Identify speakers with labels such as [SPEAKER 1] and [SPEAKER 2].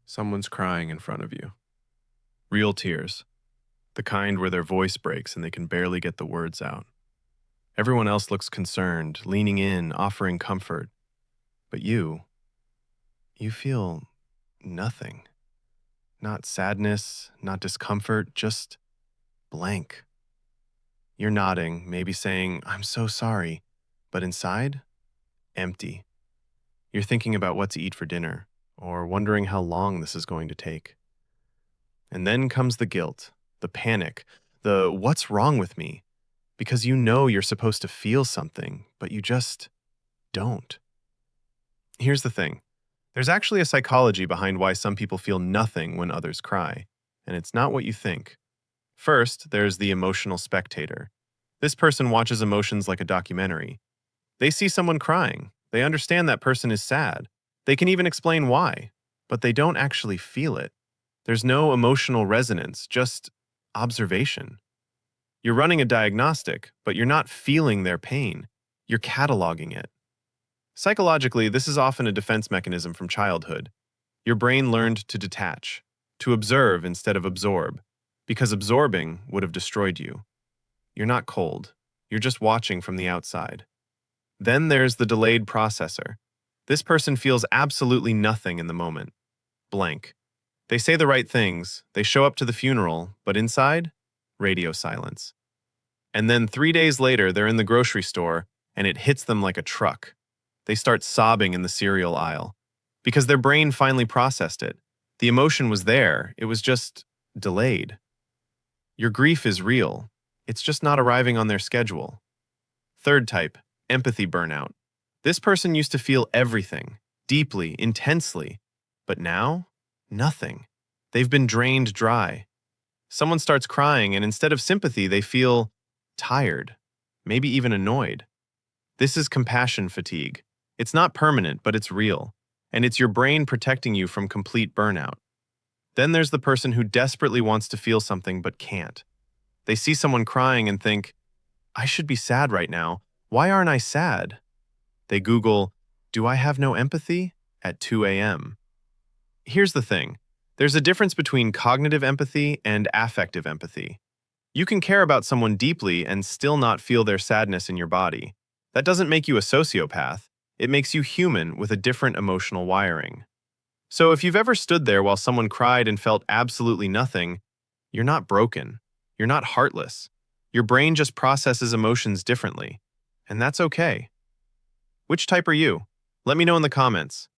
[SPEAKER 1] Someone's crying in front of you. Real tears. The kind where their voice breaks and they can barely get the words out. Everyone else looks concerned, leaning in, offering comfort. But you feel nothing. Not sadness, not discomfort, just blank. You're nodding, maybe saying, "I'm so sorry." But inside, empty. You're thinking about what to eat for dinner, or wondering how long this is going to take. And then comes the guilt, the panic, the "what's wrong with me?" Because you know you're supposed to feel something, but you just don't. Here's the thing. There's actually a psychology behind why some people feel nothing when others cry, and it's not what you think. First, there's the emotional spectator. This person watches emotions like a documentary. They see someone crying. They understand that person is sad. They can even explain why, but they don't actually feel it. There's no emotional resonance, just observation. You're running a diagnostic, but you're not feeling their pain. You're cataloging it. Psychologically, this is often a defense mechanism from childhood. Your brain learned to detach, to observe instead of absorb, because absorbing would have destroyed you. You're not cold. You're just watching from the outside. Then there's the delayed processor. This person feels absolutely nothing in the moment. Blank. They say the right things, they show up to the funeral, but inside, radio silence. And then 3 days later, they're in the grocery store, and it hits them like a truck. They start sobbing in the cereal aisle. Because their brain finally processed it. The emotion was there, it was just delayed. Your grief is real. It's just not arriving on their schedule. Third type, empathy burnout. This person used to feel everything, deeply, intensely. But now, nothing. They've been drained dry. Someone starts crying, and instead of sympathy, they feel tired, maybe even annoyed. This is compassion fatigue. It's not permanent, but it's real. And it's your brain protecting you from complete burnout. Then there's the person who desperately wants to feel something but can't. They see someone crying and think, "I should be sad right now. Why aren't I sad?" They Google, "Do I have no empathy?" at 2 a.m. Here's the thing. There's a difference between cognitive empathy and affective empathy. You can care about someone deeply and still not feel their sadness in your body. That doesn't make you a sociopath. It makes you human with a different emotional wiring. So if you've ever stood there while someone cried and felt absolutely nothing, you're not broken. You're not heartless. Your brain just processes emotions differently. And that's okay. Which type are you? Let me know in the comments.